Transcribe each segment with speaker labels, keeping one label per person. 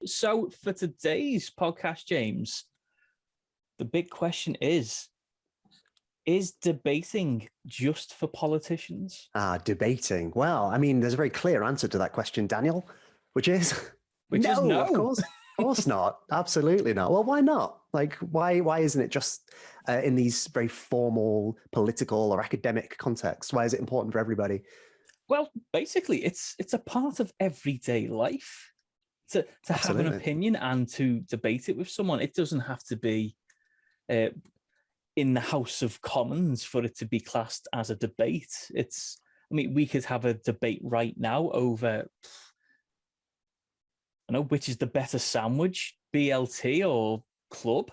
Speaker 1: So for today's podcast, James, the big question is debating just for politicians?
Speaker 2: Debating. Well, I mean, there's a very clear answer to that question, Daniel, which is no. Of course not. Absolutely not. Well, why not? Like, why isn't it just in these very formal political or academic contexts? Why is it important for everybody?
Speaker 1: Well, basically, it's a part of everyday life to have an opinion and to debate it with someone. It doesn't have to be in the House of Commons for it to be classed as a debate. I mean, we could have a debate right now over, I know, which is the better sandwich, BLT or club.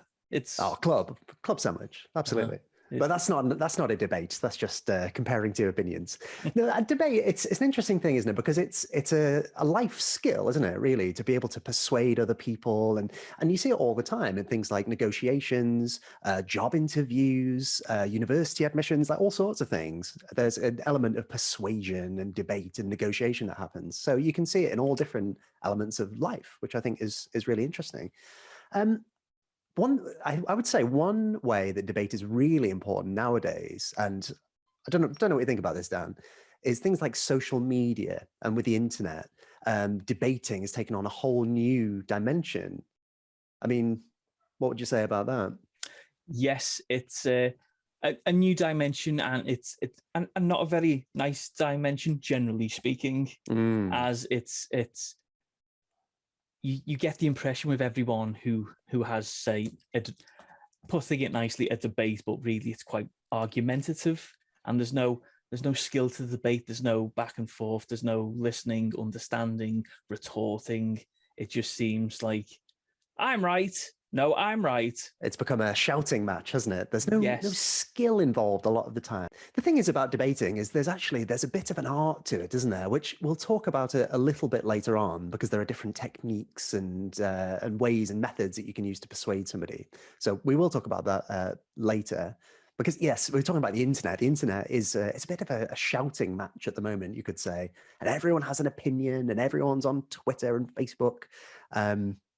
Speaker 2: Club sandwich, absolutely. But that's not a debate. That's just comparing two opinions. No, a debate, it's an interesting thing, isn't it? Because it's a life skill, isn't it, really, to be able to persuade other people. And you see it all the time in things like negotiations, job interviews, university admissions, like all sorts of things. There's an element of persuasion and debate and negotiation that happens. So you can see it in all different elements of life, which I think is really interesting. I would say one way that debate is really important nowadays, and I don't know what you think about this, Dan, is things like social media and with the internet, debating has taken on a whole new dimension. I mean, what would you say about that?
Speaker 1: Yes, it's a new dimension, and it's not a very nice dimension, generally speaking, as it's you get the impression with everyone who has, say, putting it nicely, a debate, but really it's quite argumentative, and there's no skill to the debate. There's no back and forth. There's no listening, understanding, retorting. It just seems like I'm right. No, I'm right.
Speaker 2: It's become a shouting match, hasn't it? There's no skill involved a lot of the time. The thing is about debating is there's a bit of an art to it, isn't there? Which we'll talk about a little bit later on, because there are different techniques and ways and methods that you can use to persuade somebody. So we will talk about that later. Because yes, we're talking about the internet. The internet is it's a bit of a shouting match at the moment, you could say, and everyone has an opinion, and everyone's on Twitter and Facebook.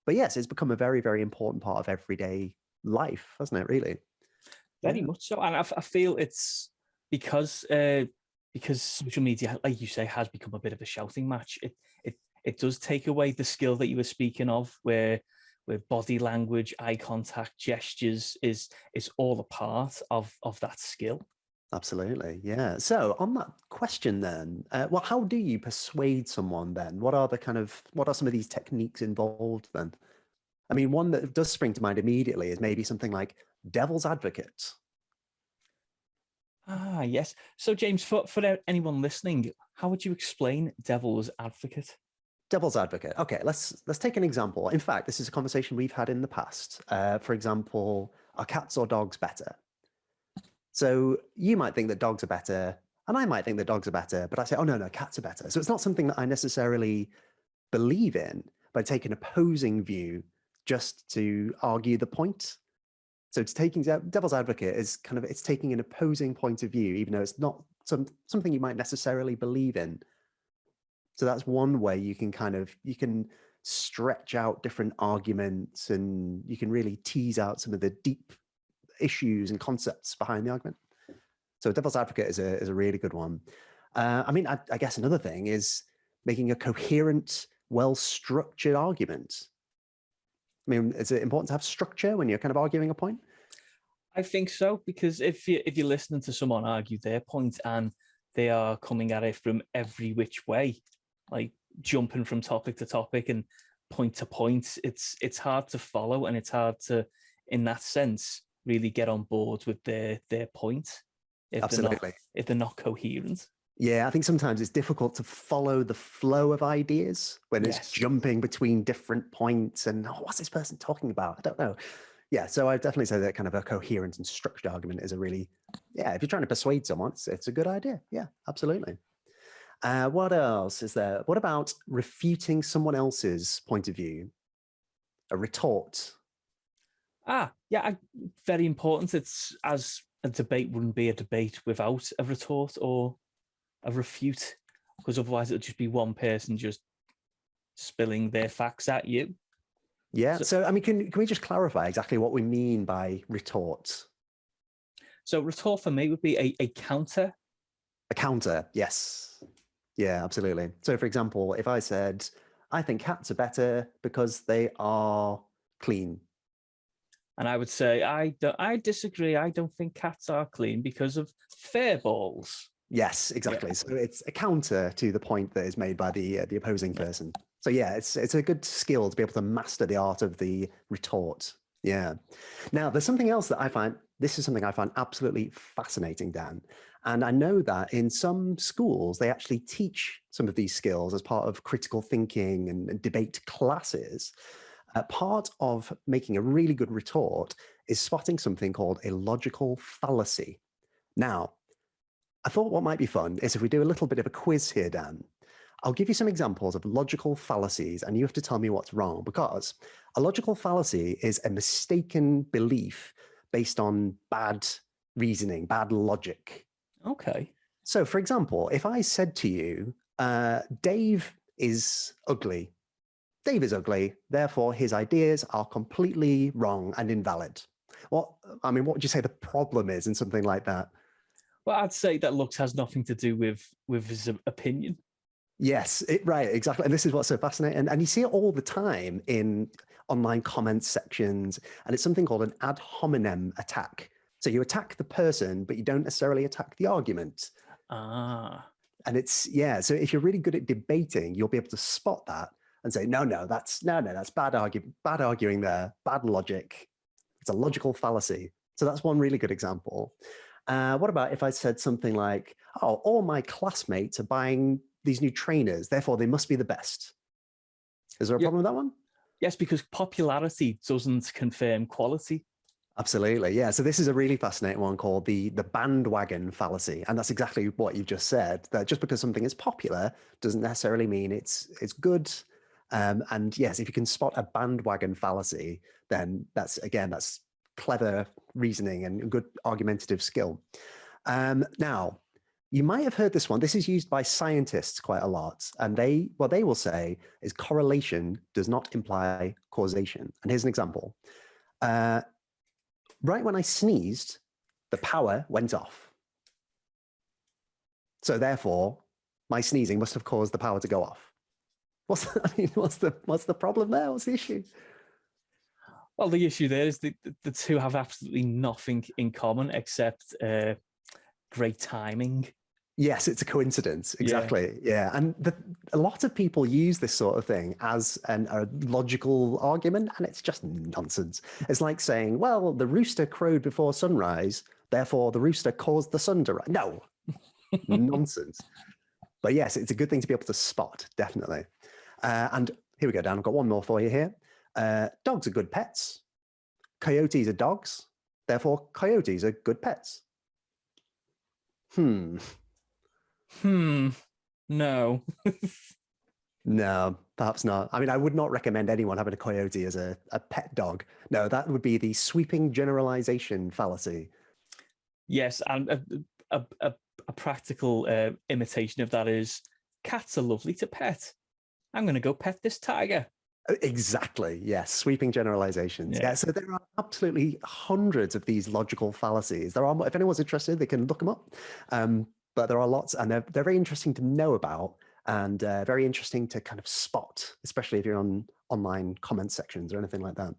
Speaker 2: But yes, it's become a very, very important part of everyday life, hasn't it, really?
Speaker 1: Very much so. And I feel it's because social media, like you say, has become a bit of a shouting match. It does take away the skill that you were speaking of, where body language, eye contact, gestures is all a part of that skill.
Speaker 2: Absolutely, yeah. So on that question then, well, how do you persuade someone then? What are some of these techniques involved then? I mean, one that does spring to mind immediately is maybe something like devil's advocate.
Speaker 1: Yes. So James, for anyone listening, how would you explain devil's advocate?
Speaker 2: Devil's advocate. Okay, let's take an example. In fact, this is a conversation we've had in the past. For example, are cats or dogs better? So you might think that dogs are better, and I might think that dogs are better, but I say, oh, no, cats are better. So it's not something that I necessarily believe in, but I take an opposing view just to argue the point. So it's taking devil's advocate is it's taking an opposing point of view, even though it's not something you might necessarily believe in. So that's one way you can stretch out different arguments, and you can really tease out some of the deep issues and concepts behind the argument. So devil's advocate is a really good one. I mean, I guess another thing is making a coherent, well-structured argument. I mean, is it important to have structure when you're kind of arguing a point?
Speaker 1: I think so, because if you're listening to someone argue their point and they are coming at it from every which way, like jumping from topic to topic and point to point, it's hard to follow, and it's hard to, in that sense, really get on board with their point if they're not coherent.
Speaker 2: Yeah, I think sometimes it's difficult to follow the flow of ideas when it's jumping between different points and, what's this person talking about? I don't know. Yeah, so I definitely say that kind of a coherent and structured argument is if you're trying to persuade someone, it's a good idea. Yeah, absolutely. What else is there? What about refuting someone else's point of view? A retort.
Speaker 1: Very important. It's, as a debate wouldn't be a debate without a retort or a refute, because otherwise it'll just be one person just spilling their facts at you.
Speaker 2: Yeah. So, I mean, can we just clarify exactly what we mean by retort?
Speaker 1: So retort for me would be a counter.
Speaker 2: A counter, yes. Yeah, absolutely. So, for example, if I said, I think cats are better because they are clean.
Speaker 1: And I would say, I disagree. I don't think cats are clean because of fair balls.
Speaker 2: Yes, exactly.
Speaker 1: Yeah.
Speaker 2: So it's a counter to the point that is made by the opposing person. So yeah, it's a good skill to be able to master the art of the retort. Yeah. Now, there's something else that I find, this is something I find absolutely fascinating, Dan. And I know that in some schools, they actually teach some of these skills as part of critical thinking and debate classes. Part of making a really good retort is spotting something called a logical fallacy. Now, I thought what might be fun is if we do a little bit of a quiz here, Dan. I'll give you some examples of logical fallacies, and you have to tell me what's wrong, because a logical fallacy is a mistaken belief based on bad reasoning, bad logic.
Speaker 1: Okay.
Speaker 2: So, for example, if I said to you, Dave is ugly, Dave is ugly, therefore his ideas are completely wrong and invalid. What would you say the problem is in something like that?
Speaker 1: Well, I'd say that looks has nothing to do with his opinion.
Speaker 2: Yes, right, exactly. And this is what's so fascinating. And you see it all the time in online comments sections. And it's something called an ad hominem attack. So you attack the person, but you don't necessarily attack the argument.
Speaker 1: Ah.
Speaker 2: And it's, yeah, so if you're really good at debating, you'll be able to spot that and say, that's bad arguing there, bad logic. It's a logical fallacy. So that's one really good example. What about if I said something like, oh, all my classmates are buying these new trainers, therefore they must be the best. Is there a problem with that one?
Speaker 1: Yes, because popularity doesn't confirm quality.
Speaker 2: Absolutely, yeah. So this is a really fascinating one called the bandwagon fallacy, and that's exactly what you just said. That just because something is popular doesn't necessarily mean it's good. And yes, if you can spot a bandwagon fallacy, then that's clever reasoning and good argumentative skill. Now, you might have heard this one. This is used by scientists quite a lot. And what they will say is correlation does not imply causation. And here's an example. Right when I sneezed, the power went off. So therefore, my sneezing must have caused the power to go off. What's the problem there? What's the issue?
Speaker 1: Well, the issue there is the two have absolutely nothing in common except great timing.
Speaker 2: Yes, it's a coincidence. Exactly. Yeah. And a lot of people use this sort of thing as a logical argument, and it's just nonsense. It's like saying, well, the rooster crowed before sunrise, therefore the rooster caused the sun to rise. No, nonsense. But yes, it's a good thing to be able to spot, definitely. And here we go, Dan. I've got one more for you here. Dogs are good pets. Coyotes are dogs. Therefore, coyotes are good pets.
Speaker 1: No.
Speaker 2: No, perhaps not. I mean, I would not recommend anyone having a coyote as a pet dog. No, that would be the sweeping generalization fallacy.
Speaker 1: Yes, and a practical imitation of that is cats are lovely to pet. I'm going to go pet this tiger.
Speaker 2: Exactly. Yes. Sweeping generalizations. Yeah. So there are absolutely hundreds of these logical fallacies. There are, if anyone's interested, they can look them up. But there are lots, and they're very interesting to know about, and very interesting to kind of spot, especially if you're on online comment sections or anything like that.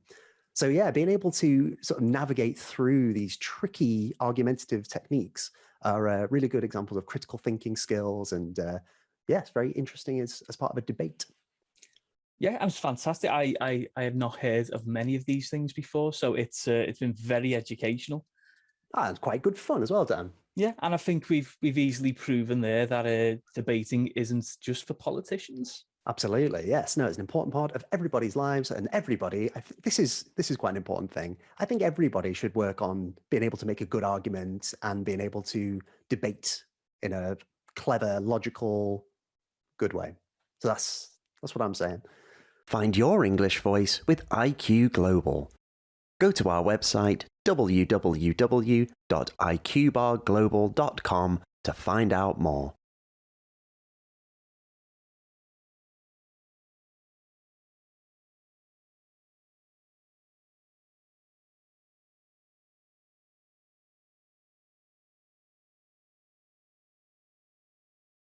Speaker 2: So yeah, being able to sort of navigate through these tricky argumentative techniques are really good examples of critical thinking skills, and yeah, it's very interesting as part of a debate.
Speaker 1: Yeah, it's fantastic. I have not heard of many of these things before, so it's been very educational.
Speaker 2: It's quite good fun as well, Dan.
Speaker 1: Yeah, and I think we've easily proven there that debating isn't just for politicians.
Speaker 2: Absolutely, yes. No, it's an important part of everybody's lives, and everybody. This is quite an important thing. I think everybody should work on being able to make a good argument and being able to debate in a clever, logical, good way. So that's what I'm saying. Find your English voice with iqglobal. Go to our website www.iqglobal.com to find out more.